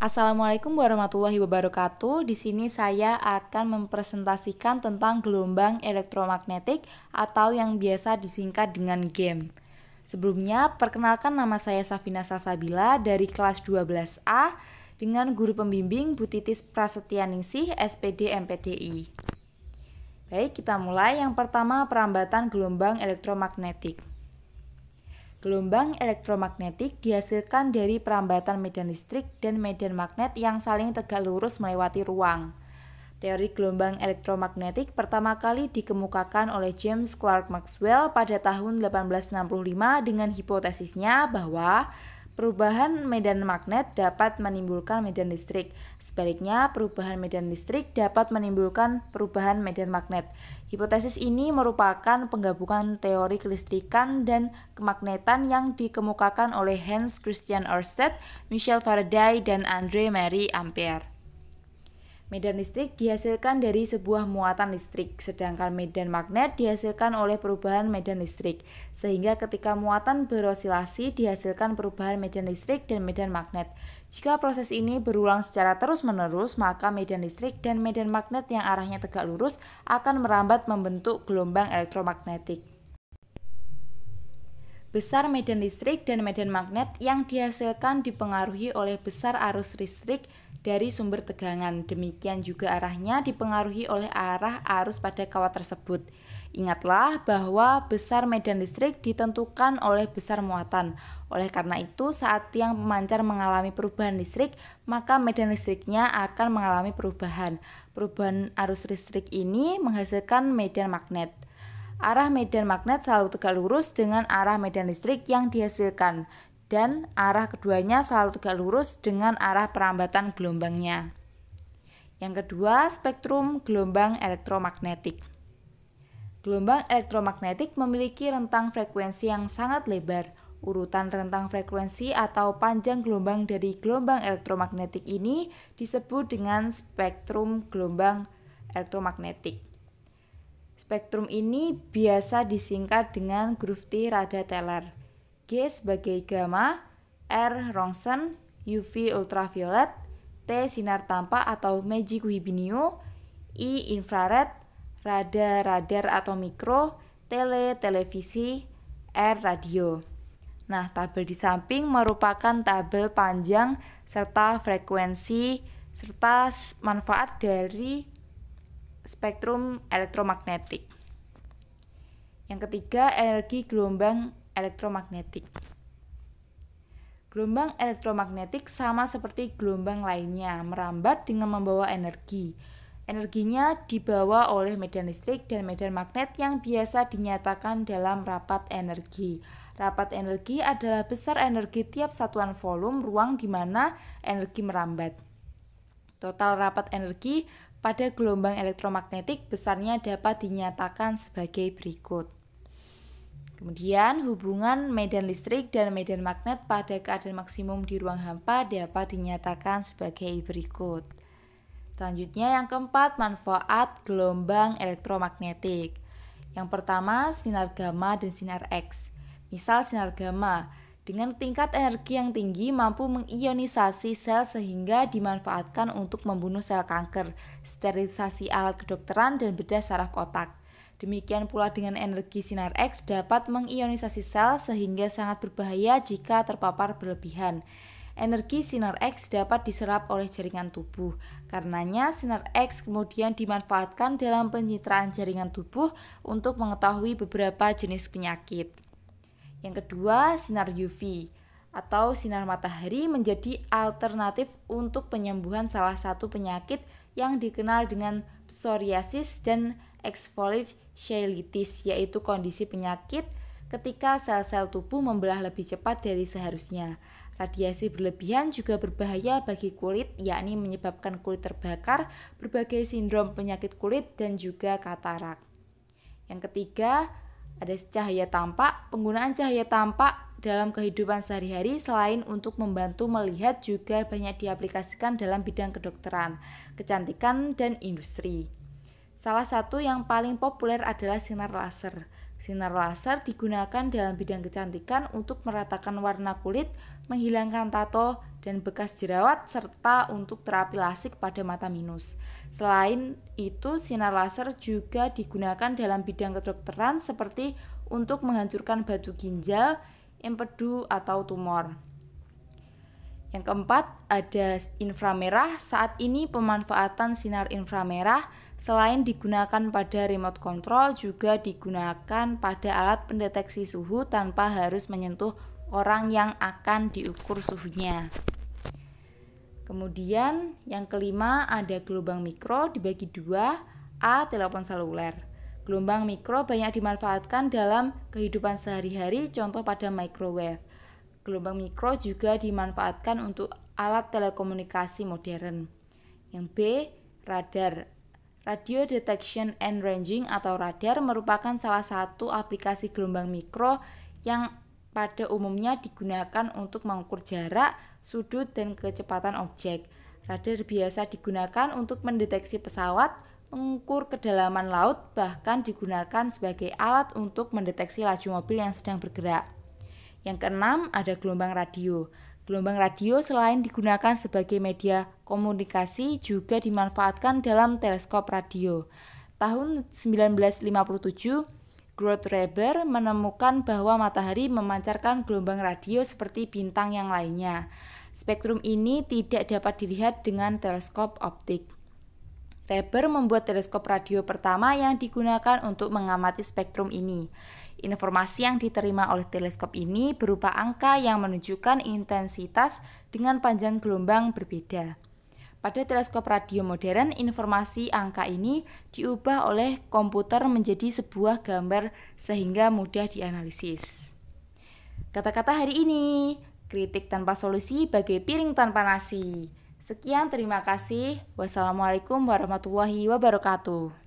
Assalamualaikum warahmatullahi wabarakatuh. Di sini saya akan mempresentasikan tentang gelombang elektromagnetik atau yang biasa disingkat dengan GEM. Sebelumnya, perkenalkan nama saya Safina Salsabila dari kelas 12A dengan guru pembimbing Bu Titis Prasetyaningsih, SPD MPDI. Baik, kita mulai. Yang pertama, perambatan gelombang elektromagnetik. Gelombang elektromagnetik dihasilkan dari perambatan medan listrik dan medan magnet yang saling tegak lurus melewati ruang. Teori gelombang elektromagnetik pertama kali dikemukakan oleh James Clerk Maxwell pada tahun 1865 dengan hipotesisnya bahwa perubahan medan magnet dapat menimbulkan medan listrik. Sebaliknya, perubahan medan listrik dapat menimbulkan perubahan medan magnet. Hipotesis ini merupakan penggabungan teori kelistrikan dan kemagnetan yang dikemukakan oleh Hans Christian Ørsted, Michel Faraday, dan André Marie Ampère. Medan listrik dihasilkan dari sebuah muatan listrik, sedangkan medan magnet dihasilkan oleh perubahan medan listrik. Sehingga ketika muatan berosilasi dihasilkan perubahan medan listrik dan medan magnet. Jika proses ini berulang secara terus-menerus, maka medan listrik dan medan magnet yang arahnya tegak lurus akan merambat membentuk gelombang elektromagnetik. Besar medan listrik dan medan magnet yang dihasilkan dipengaruhi oleh besar arus listrik dari sumber tegangan. Demikian juga arahnya dipengaruhi oleh arah arus pada kawat tersebut. Ingatlah bahwa besar medan listrik ditentukan oleh besar muatan. Oleh karena itu, saat tiang pemancar mengalami perubahan listrik, maka medan listriknya akan mengalami perubahan. Perubahan arus listrik ini menghasilkan medan magnet. Arah medan magnet selalu tegak lurus dengan arah medan listrik yang dihasilkan, dan arah keduanya selalu tegak lurus dengan arah perambatan gelombangnya. Yang kedua, spektrum gelombang elektromagnetik. Gelombang elektromagnetik memiliki rentang frekuensi yang sangat lebar. Urutan rentang frekuensi atau panjang gelombang dari gelombang elektromagnetik ini disebut dengan spektrum gelombang elektromagnetik. Spektrum ini biasa disingkat dengan grup T rada Teller. G sebagai gamma, R Roentgen, UV ultraviolet, T sinar tampak atau magic wibinio, I infrared, radar atau mikro, televisi, R radio. Nah, tabel di samping merupakan tabel panjang serta frekuensi serta manfaat dari spektrum elektromagnetik. Yang ketiga, energi gelombang elektromagnetik. Gelombang elektromagnetik sama seperti gelombang lainnya, merambat dengan membawa energi. Energinya dibawa oleh medan listrik dan medan magnet yang biasa dinyatakan dalam rapat energi. Rapat energi adalah besar energi tiap satuan volume ruang di mana energi merambat. Total rapat energi pada gelombang elektromagnetik besarnya dapat dinyatakan sebagai berikut. Kemudian, hubungan medan listrik dan medan magnet pada keadaan maksimum di ruang hampa dapat dinyatakan sebagai berikut. Selanjutnya, yang keempat, manfaat gelombang elektromagnetik. Yang pertama, sinar gamma dan sinar X. Misal sinar gamma dengan tingkat energi yang tinggi mampu mengionisasi sel sehingga dimanfaatkan untuk membunuh sel kanker, sterilisasi alat kedokteran, dan bedah saraf otak. Demikian pula dengan energi sinar X dapat mengionisasi sel sehingga sangat berbahaya jika terpapar berlebihan. Energi sinar X dapat diserap oleh jaringan tubuh. Karenanya sinar X kemudian dimanfaatkan dalam pencitraan jaringan tubuh untuk mengetahui beberapa jenis penyakit. Yang kedua, sinar UV atau sinar matahari menjadi alternatif untuk penyembuhan salah satu penyakit yang dikenal dengan psoriasis dan exfoliations, yaitu kondisi penyakit ketika sel-sel tubuh membelah lebih cepat dari seharusnya. Radiasi berlebihan juga berbahaya bagi kulit, yakni menyebabkan kulit terbakar, berbagai sindrom penyakit kulit, dan juga katarak. Yang ketiga, ada cahaya tampak. Penggunaan cahaya tampak dalam kehidupan sehari-hari selain untuk membantu melihat juga banyak diaplikasikan dalam bidang kedokteran, kecantikan, dan industri. Salah satu yang paling populer adalah sinar laser. Sinar laser digunakan dalam bidang kecantikan untuk meratakan warna kulit, menghilangkan tato, dan bekas jerawat serta untuk terapi lasik pada mata minus. Selain itu, sinar laser juga digunakan dalam bidang kedokteran seperti untuk menghancurkan batu ginjal, empedu, atau tumor. Yang keempat, ada inframerah. Saat ini pemanfaatan sinar inframerah selain digunakan pada remote control juga digunakan pada alat pendeteksi suhu tanpa harus menyentuh orang yang akan diukur suhunya. Kemudian yang kelima ada gelombang mikro dibagi dua. A. Telepon seluler. Gelombang mikro banyak dimanfaatkan dalam kehidupan sehari-hari, contoh pada microwave. Gelombang mikro juga dimanfaatkan untuk alat telekomunikasi modern. Yang B. Radar. Radio Detection and Ranging atau radar merupakan salah satu aplikasi gelombang mikro yang pada umumnya digunakan untuk mengukur jarak, sudut, dan kecepatan objek. Radar biasa digunakan untuk mendeteksi pesawat, mengukur kedalaman laut, bahkan digunakan sebagai alat untuk mendeteksi laju mobil yang sedang bergerak. Yang keenam ada gelombang radio. Gelombang radio selain digunakan sebagai media komunikasi juga dimanfaatkan dalam teleskop radio. Tahun 1957, Groth-Reber menemukan bahwa matahari memancarkan gelombang radio seperti bintang yang lainnya. Spektrum ini tidak dapat dilihat dengan teleskop optik. Reber membuat teleskop radio pertama yang digunakan untuk mengamati spektrum ini. Informasi yang diterima oleh teleskop ini berupa angka yang menunjukkan intensitas dengan panjang gelombang berbeda. Pada teleskop radio modern, informasi angka ini diubah oleh komputer menjadi sebuah gambar sehingga mudah dianalisis. Kata-kata hari ini, kritik tanpa solusi bagai piring tanpa nasi. Sekian, terima kasih. Wassalamualaikum warahmatullahi wabarakatuh.